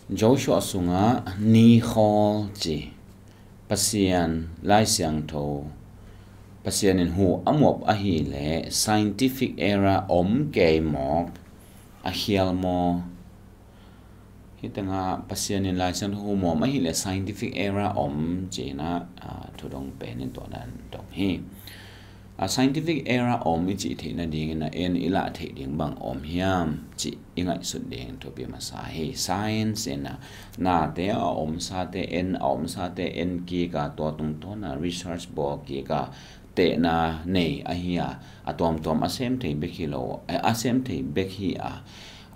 Joshua sunga ni khawl chi Pasian Lai Siangtho Pasian in humuap ahih le scientific era ke mok ahial mo hitanga Pasian in Lai Siangtho humuap ahih le scientific era chi na thudong pen in to dan dong hi a scientific era chi the na ding na en ila the ding bang hiam chi ingai sut ding to bi masahi science na te sa te en ki ka to tung to na research bo ki ka te na nei ahia atom asem the bekilo asem the bekhi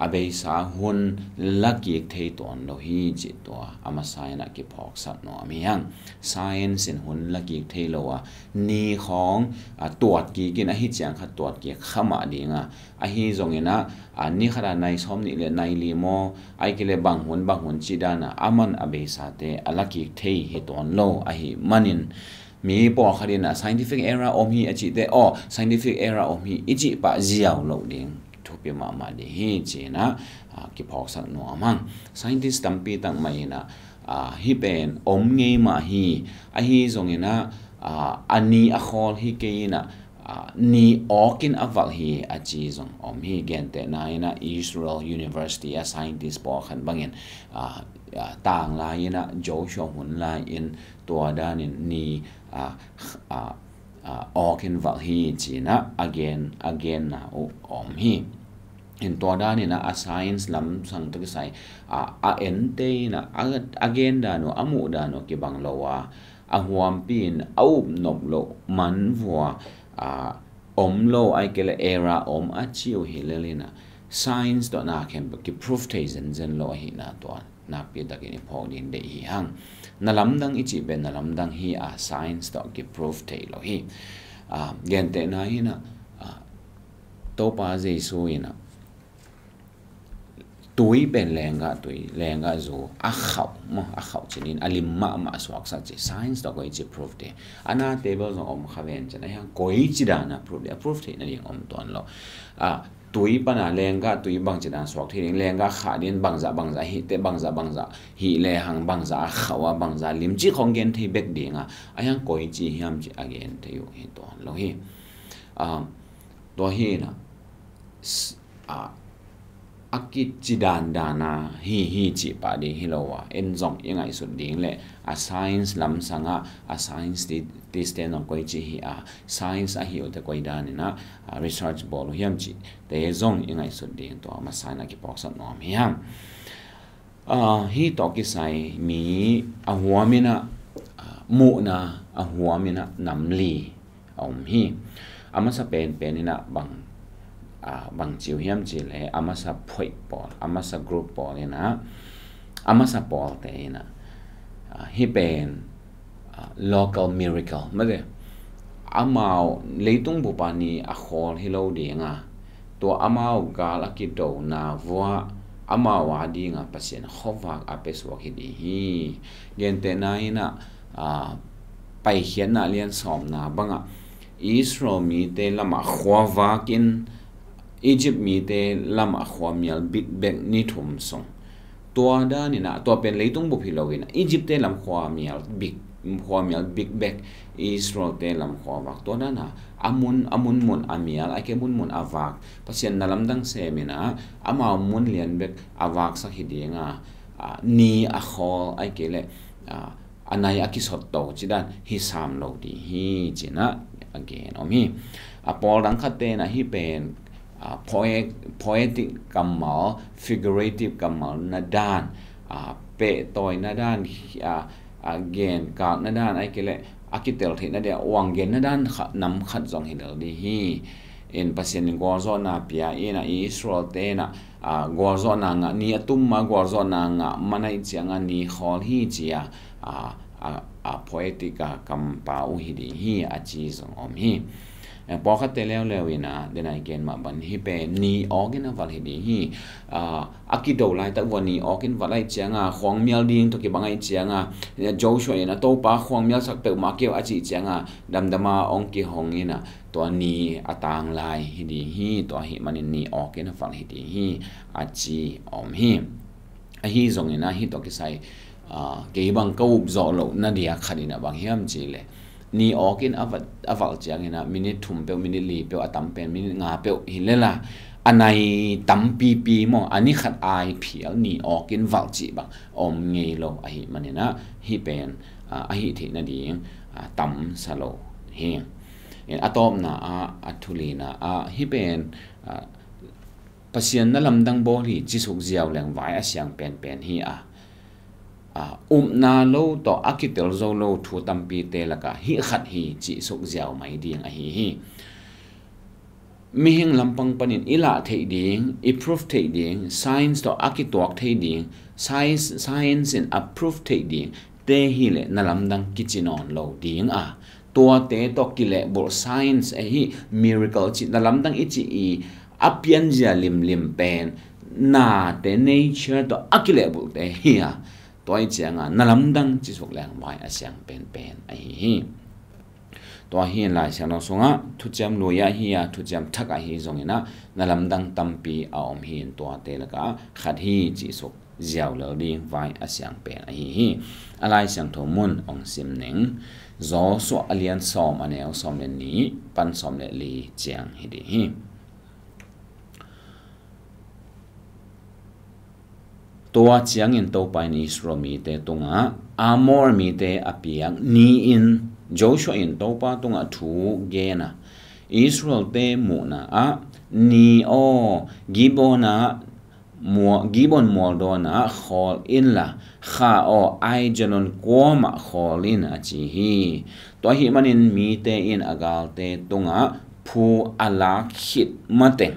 abe sa hun laki the ton lo hi chi to ama saina ki phok sat no mi hang science in hun laki the lo ni khong tuat ki kin a hi chang kha tuat ki khama dinga a hi zongina ni khara nai som ni le nai li mo ai ki le bang hun chi dana aman abe sa te alaki the hi ton lo a hi manin mi po kharina scientific era hi achi te scientific era hi ichi pa jiao lo ding thupi ma de hi china ki phok sak no amang scientist tampi tang mai na hi pen nge ma hi a hi zongina ani a khol hi ke na ni okin aval hi achi zong hi gente na ina Israel University a scientist po khan bangin tang la ina Joshua hun la in to dan ni okin val hi china again na hi in to dan ina a science lam sang to sai ente na agenda no amu da no ki bang lowa a huam pin au nop lo man vua lo ai kele era a chiu hilelina science do na kem ki proof tezen zen lo hi na to na pi da ki pho din de hi hang na lamdang ichi ben na lamdang hi science do ki proof te lo hi gente na hi na to pa jesu ina tui ben lenga zo a khaw chinin alim ma swak sa chi science da ko chi proof de ana table zo khaven chana yang koi chi da na proof the na ring ton lo tui pana lenga tui bang chidan swak the lenga kha din bangza hi te bangza hi le hang bangza khawa bangza lim chi khong gen the bek dinga ayang koi chi hiam chi again the yo hi ton lo hi to hi na akit chidan dana hi chi pa di hilowa en zong ingai su ding le a science lam sanga a science ti stand on koi chi hi science hi o te koi dan na research bol hiam chi te zong ingai su ding to ma sana ki pok san nom hiam hi to ki sai mi a huamina mu na a huamina namli hi ama sa pen ina bang chiu hiam chi le amasa phoi pol amasa group pol ina amasa pol te ina hi pen local miracle made amao leitung bu pani a khol hilo dinga to amao gal akido na wa amawa dinga pasien khowak apeswa hi di hi gente na ina pai hian na lian som na banga Israel mi te lama khwawakin Egypt mi te lama khwamial big bag ni thum song to da ni na to pen leitung bu philowina Egypt te lam khwamial big bag Israel te lam khwawak to na amun mun amial ake mun avak pasien nalam dang semina ama mun lian bek avak sa hidinga ni a khol ake le anai akisot to chidan hi sam lo di hi china again omi apol dang khate na hi pen poetic kamal figurative kamal nadan pe toy nadan again ka nadan ai kele akitel the na dia wangen nadan nam khat jong hidal di hi in pasien gorzo na pia ina Israel te na gorzo na nga ni atum ma gorzo na nga manai chianga ni khol hi chia poetica kampa uhidi hi achi zong om hi poka teleo ina then again ma ban hi pe ni organ val hi di hi akido lai ta wani organ valai chianga khong mial ding to ki bangai chianga Joshua ina to pa khong mial sak pe ma ke achi chianga damdama ong ki hong ina to ni atang lai hi di hi to hi manin ni organ val hi di hi achi om hi ahih zong ina hi to ki sai ke bang ko zo lo na dia khadina bang hiam chi le ni okin aval chiang ina minute thum pe minute li pe atam pen minute nga pe hi lela anai tam pi mo ani khat ai phial ni okin val chi bang om ngei lo ahih manina hi pen ahih thi na ding tam salo hi atom na athulina hi pen pasian na lamdang bo hi chisuk ziaw leng vai asyang pen hi na lo to akitel zo lo thu tampi te laka hi khat hi chi suk ziaw mai ding hi mi hing lampang panin ila thei ding improve thei ding science to akitok thei ding science in approve thei ding te hi le na lamdang kichinon lo ding tua te to kile bo science hi miracle chi na lamdang ichi apian ja lim pen na te nature to akile bu te hi toy changa nalamdang chi sok lang mai asyang pen hi to hi lai siang no songa thu cham lo ya hi thu cham thaka hi zongina nalamdang tampi aom hin to te laka khat hi chi sok ziaw lo ding vai asyang pen hi alai siang tho mun ong sim ning zo so alian som anel som le ni pan som le li chiang hi di hi toa chiang in to pai ni Israel mi te tunga amor mi te apiang ni in Joshua in to pa tunga thu gena Israel te mu na ni gibon moldona khol in la kha ai janon koma khol in chi hi to hi manin mi te in agal te tunga phu ala khit mate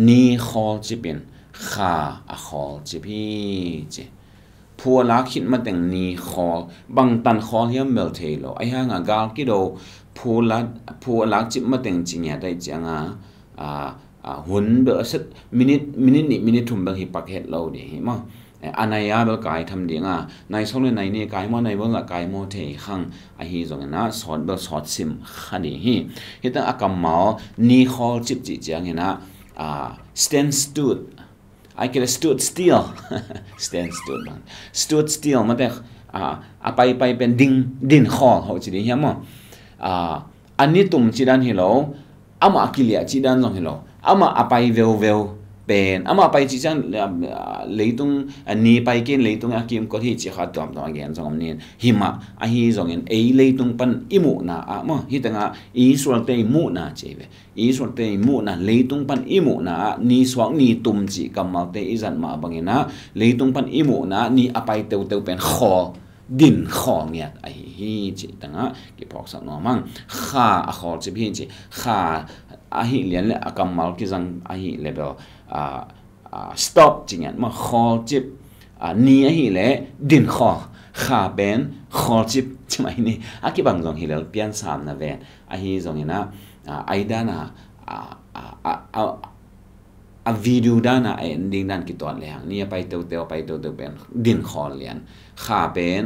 ni khol chipin kha khol chipi che phu la khit mateng ni khol bang tan khol hiam mel thelo ai hanga gal ki do phu la chip mateng chingya dai changa hun be set minute thum bang hi pakhet lo di hi ma anaya bel kai tham dinga nai song le nai ni kai mo nai bol la kai mo the khang a hi zong na sot bel sot sim khani hi hita akamal ni khol chip chi chang ina stand stood I can stood still stood still mate apai pen din khol ho chi di hiam mo ani tum chi dan hi lo ama akilia chi dan long hi lo ama apai vel pen ama pai chi chang leitung ani pai ken leitung akim ko hi chi kha tom again jong nin hima a hi jong in ei leitung pan imu na mo hi tanga Israel te mu na chebe Israel te mu na leitung pan imu na ni swang ni tum chi kamal te izan ma bangina leitung pan imu na ni apai teu pen khol din khol ngiat a hi chi tanga ki phok sa no mang kha a khol chi phin chi kha a hi lian le akamal ki jang a hi level stop jingan ma khol chip ni a hi le din khol kha ben khol chip chmai ni aki bang jong hi le pian sam na ven a hi jong ina aidana a video dana ending dan ki ton le hang ni pai teu ben din khol lian kha ben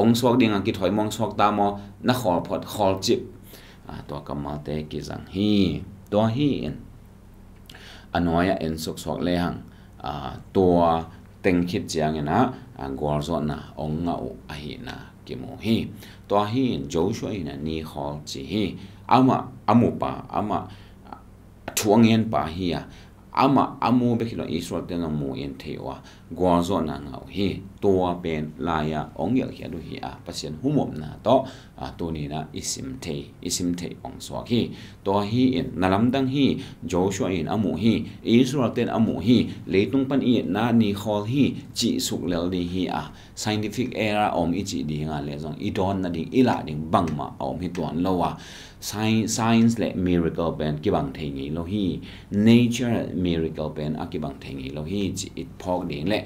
ong swak ding ki thoi mong swak ta mo na khol phot khol chip to kamal te ki jang hi to hi in anoya en sok le hang tua teng khit chiang ina gor zo na ong nga a hi na ki mo hi to hi Joshua ina ni khol chi hi amu pa ama thuangen pa hi ama amu be khilo Israel te nga mu in thewa gor zo na nga hi tua pen laya ong yel hi du hi pasien humom na to ni na isim the ong so hi to hi in nalamdang hi Joshua in amu hi Israel ten amu hi leitung pan i na ni khol hi chi suk lel di hi scientific era om i chi di nga le jong I don na ding ila ding bangma om hi ton lowa science le miracle pen ki bang thei ngi lo hi nature miracle pen ki bang thei ngi lo hi chi it phok ding le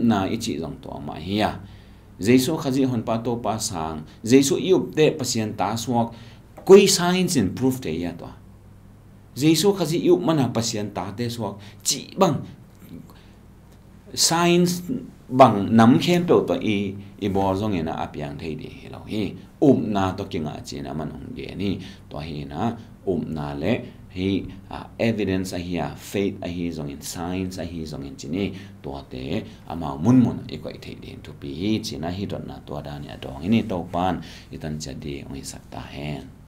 na i chi jong to ma hi Jesu khaji hon pa to pa sang Jesu yup te pasien ta swak koi science in proof te ya to Jesu khaji yup mana pasien ta te swak chi bang science bang nam khen to I bor jong ina apyang thei di hello hi na to kinga chi na man hong ge ni to hi na na le hi evidence ahia faith ahi zong in science ahi zong in chini to te ama mun ikoi thei din to pi china hi don na to da ni adong ini to pan itan chadi oi sakta hen